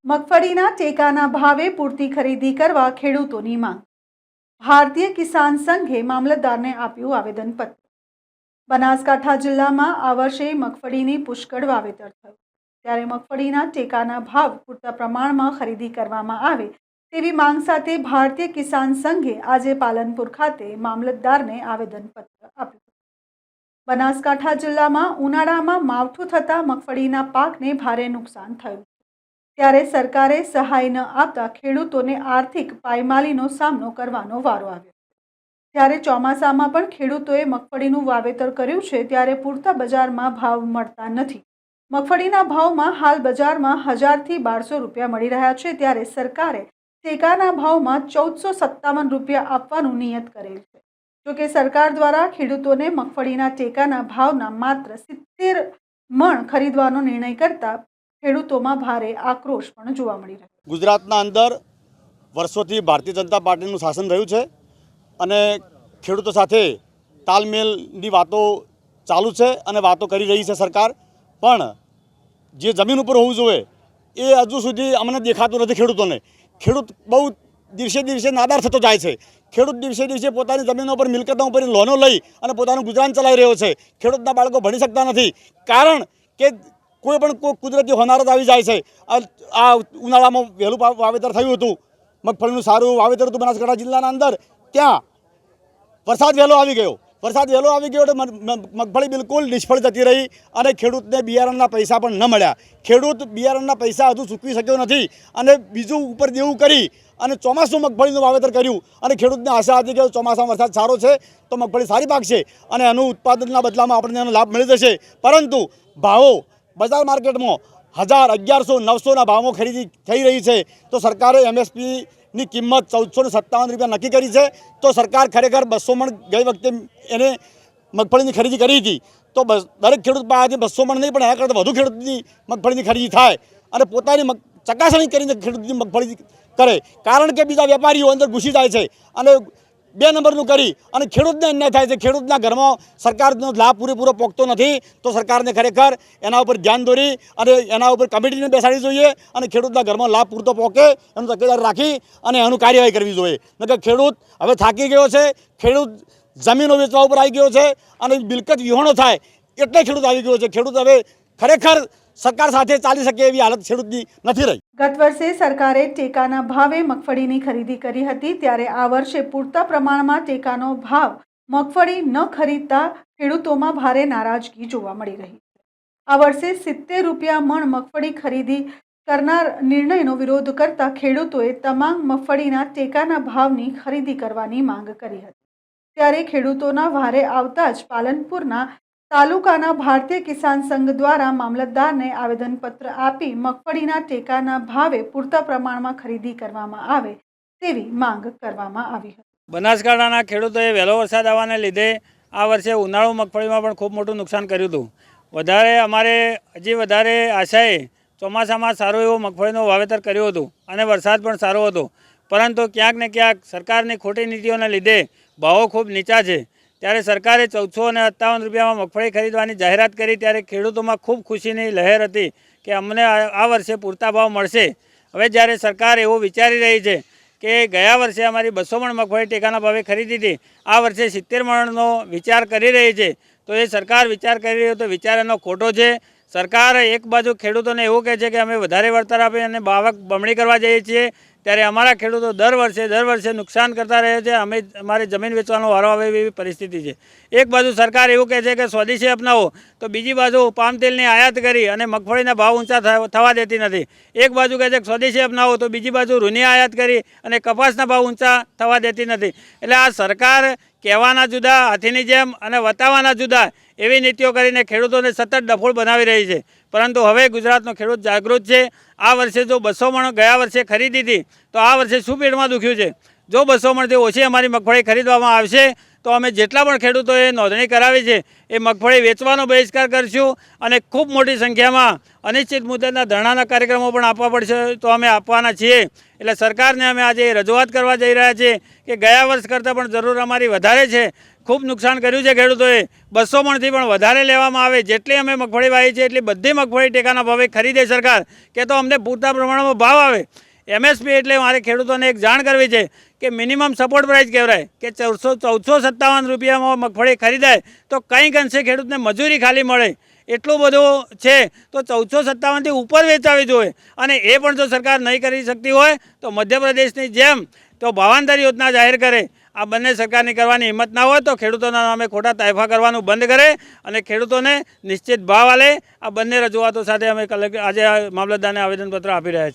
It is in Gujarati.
મગફળીના ટેકાના ભાવે પૂરતી ખરીદી કરવા ખેડૂતોની માંગ। ભારતીય કિસાન સંઘે મામલતદારને આપ્યું આવેદનપત્ર। બનાસકાંઠા જિલ્લામાં આ વર્ષે મગફળીની પુષ્કળ વાવેતર થયું, ત્યારે મગફળીના ટેકાના ભાવ પૂરતા પ્રમાણમાં ખરીદી કરવામાં આવે તેવી માંગ સાથે ભારતીય કિસાન સંઘે આજે પાલનપુર ખાતે મામલતદારને આવેદનપત્ર આપ્યું। બનાસકાંઠા જિલ્લામાં ઉનાળામાં માવઠું થતાં મગફળીના પાકને ભારે નુકસાન થયું, ત્યારે સરકારે સહાય ન આપતા ખેડૂતોને આર્થિક પાયમાલીનો સામનો કરવાનો વારો આવ્યો। ત્યારે ચોમાસામાં પણ ખેડૂતોએ મગફળીનું વાવેતર કર્યું છે, ત્યારે પૂરતા બજારમાં ભાવ મળતા નથી। મગફળીના ભાવમાં હાલ બજારમાં 1000 થી 1200 રૂપિયા મળી રહ્યા છે, ત્યારે સરકારે ટેકાના ભાવમાં 1457 રૂપિયા આપવાનું નિયત કરેલ છે। જોકે સરકાર દ્વારા ખેડૂતોને મગફળીના ટેકાના ભાવના માત્ર 70 મણ ખરીદવાનો નિર્ણય કરતા ખેડૂતોમાં ભારે આક્રોશ પણ જોવા મળી રહ્યો છે। ગુજરાતના અંદર વર્ષોથી ભારતીય જનતા પાર્ટીનું શાસન રહ્યું છે અને ખેડૂતો સાથે તાલમેલની વાતો ચાલુ છે અને વાતો કરી રહી છે સરકાર, પણ જે જમીન ઉપર હોવું જોઈએ એ હજુ સુધી અમને દેખાતું નથી। ખેડૂત બહુ દિવસે દિવસે નાદાર થતો જાય છે। ખેડૂત દિવસે દિવસે પોતાની જમીનો પર મિલકતો ઉપર લોનો લઈ અને પોતાનું ગુજરાન ચલાવી રહ્યો છે। ખેડૂતના બાળકો ભણી શકતા નથી, કારણ કે કોઈ પણ કુદરતી હોનારત આવી જાય છે। આ ઉનાળામાં વહેલું વાવેતર થયું હતું, મગફળીનું સારું વાવેતર હતું બનાસકાંઠા જિલ્લાના અંદર, ત્યાં વરસાદ વહેલો આવી ગયો એટલે મગફળી બિલકુલ નિષ્ફળ જતી રહી અને ખેડૂતને બિયારણના પૈસા પણ ન મળ્યા। ખેડૂત બિયારણના પૈસા હજુ ચૂકવી શક્યો નથી અને બીજું ઉપર દેવું કરી અને ચોમાસું મગફળીનું વાવેતર કર્યું અને ખેડૂતને આશા હતી કે ચોમાસામાં વરસાદ સારો છે તો મગફળી સારી પાકશે અને એનું ઉત્પાદનના બદલામાં આપણને એનો લાભ મળી જશે, પરંતુ ભાવો બજાર માર્કેટમાં 1000, 1100, 900ના ભાવમાં ખરીદી થઈ રહી છે। તો સરકારે MSPની કિંમત 1457 રૂપિયા નક્કી કરી છે। તો સરકાર ખરેખર 200 મણ ગઈ વખતે એને મગફળીની ખરીદી કરી હતી, તો દરેક ખેડૂત પાસેથી 200 મણ નહીં પણ એના કરતાં વધુ ખેડૂતની મગફળીની ખરીદી થાય અને પોતાની ચકાસણી કરીને ખેડૂતની મગફળી કરે, કારણ કે બીજા વેપારીઓ અંદર ઘૂસી જાય છે અને 2 નંબરનું કરી અને ખેડૂતને અન્યાય થાય છે। ખેડૂતના ઘરમાં સરકારનો લાભ પૂરેપૂરો પહોંચતો નથી, તો સરકારને ખરેખર એના ઉપર ધ્યાન દોરી અને એના ઉપર કમિટીને બેસાડવી જોઈએ અને ખેડૂતના ઘરમાં લાભ પૂરતો પહોંચે એનું તકેદારી રાખી અને એનું કાર્યવાહી કરવી જોઈએ। નકર ખેડૂત હવે થાકી ગયો છે, ખેડૂત જમીનો વેચવા ઉપર આવી ગયો છે અને મિલકત વિહોણો થાય એટલે ખેડૂત આવી ગયો છે। ખેડૂત હવે ખરેખર સરકાર સાથે ચાલી શકે એવી હાલત ખેડૂતની નથી રહી। ગત વર્ષે સરકારે ટેકાના ભાવે મગફળીની ખરીદી કરી હતી, ત્યારે આ વર્ષે પૂરતા પ્રમાણમાં ટેકાનો ભાવ મગફળી ન ખરીદતા ખેડૂતોમાં ભારે નારાજગી જોવા મળી રહી છે। આ વર્ષે 70 રૂપિયા મણ મગફળી ખરીદી કરનાર નિર્ણયનો વિરોધ કરતા ખેડૂતોએ તમામ મગફળીના ટેકાના ભાવની ખરીદી કરવાની માંગ કરી હતી। ત્યારે ખેડૂતોના વારે આવતા જ પાલનપુરના તાલુકાના ભારતીય કિસાન સંઘ દ્વારા મામલતદારને આવેદનપત્ર આપી મગફળીના ટેકાના ભાવે પૂરતા પ્રમાણમાં ખરીદી કરવામાં આવે તેવી માંગ કરવામાં આવી હતી। બનાસકાંઠાના ખેડૂતોએ વહેલો વરસાદ આવવાને લીધે આ વર્ષે ઉનાળુ મગફળીમાં પણ ખૂબ મોટું નુકસાન કર્યું હતું। અમારે હજી વધારે આશાએ ચોમાસામાં સારું એવું મગફળીનું વાવેતર કર્યું હતું અને વરસાદ પણ સારો હતો, પરંતુ ક્યાંક ને ક્યાંક સરકારની ખોટી નીતિઓને લીધે ભાવો ખૂબ નીચા છે। ત્યારે સરકારે 1457 રૂપિયામાં મગફળી ખરીદવાની જાહેરાત કરી, ત્યારે ખેડૂતોમાં ખૂબ ખુશીની લહેર હતી કે અમને આ વર્ષે પૂરતા ભાવ મળશે। હવે જ્યારે સરકાર એવું વિચારી રહી છે કે ગયા વર્ષે અમારી 200 મણ મગફળી ટેકાના ભાવે ખરીદી હતી, આ વર્ષે 70 મણનો વિચાર કરી રહી છે, તો એ સરકાર વિચાર કરી રહી તો વિચાર એનો ખોટો છે। સરકાર એક બાજુ ખેડૂતોને એવું કહે છે કે અમે વધારે વળતર આપી અને આવક બમણી કરવા જઈએ છીએ, ત્યારે અમારા ખેડૂતો દર વર્ષે નુકસાન કરતા રહે છે। અમારે જમીન વેચવાનો વારો આવે એવી પરિસ્થિતિ છે। એક બાજુ સરકાર એવું કહે છે કે સ્વદેશી અપનાવો, તો બીજી બાજુ પામ તેલની આયાત કરી અને મગફળીના ભાવ ઊંચા થવા દેતી નથી। એક બાજુ કહે છે કે સ્વદેશી અપનાવો, તો બીજી બાજુ રૂની આયાત કરી અને કપાસના ભાવ ઊંચા થવા દેતી નથી। એટલે આ સરકાર કહેવાના જુદા, હાથીની જેમ અને વતાવવાના જુદા એવી નીતિઓ કરીને ખેડૂતોને સતત ડફોળ બનાવી રહી છે। પરંતુ હવે ગુજરાતનો ખેડૂત જાગૃત છે। આ વર્ષે જો 200 મણ ગયા વર્ષે ખરીદી હતી, તો આ વર્ષે શું પેટમાં દુખ્યું છે? જો 200 મણથી ઓછી અમારી મગફળી ખરીદવામાં આવશે તો અમે જેટલા પણ ખેડૂતોએ નોંધણી કરાવી છે એ મગફળી વેચવાનો બહિષ્કાર કરીશું અને ખૂબ મોટી સંખ્યામાં અનિશ્ચિત મુદ્દતના ધરણાના કાર્યક્રમો પણ આપવા પડશે તો અમે આપવાના છીએ। એટલે સરકારને અમે આજે રજૂઆત કરવા જઈ રહ્યા છીએ કે ગયા વર્ષ કરતાં પણ જરૂર અમારી વધારે છે। ખૂબ નુકસાન કર્યું છે ખેડૂતોએ. 200 મણથી પણ વધારે લેવામાં આવે. જેટલી અમે મગફળી વાવી છે એટલી બધી મગફળી ટેકાના ભાવે ખરીદે સરકાર કે તો અમને પૂરતા પ્રમાણમાં ભાવ આવે. MSP એટલે મારે ખેડૂતોને એક જાણ કરવી છે કે મિનિમમ સપોર્ટ પ્રાઇસ કહેવાય કે 1457 રૂપિયામાં મગફળી ખરીદાય તો કંઈક અંશે ખેડૂતને મજૂરી ખાલી મળે. એટલું બધું છે તો 1457થી ઉપર વેચાવી જોઈએ. અને એ પણ જો સરકાર નહીં કરી શકતી હોય તો મધ્યપ્રદેશની જેમ તો ભાવાંતર યોજના જાહેર કરે. આ બંને સરકારની કરવાની હિંમત ના હોય તો ખેડૂતોના નામે ખોટા તાયફા કરવાનું બંધ કરે અને ખેડૂતોને નિશ્ચિત ભાવ આલે. આ બંને રજૂઆતો સાથે અમે આજે મામલતદારને આવેદનપત્ર આપી રહ્યા છીએ.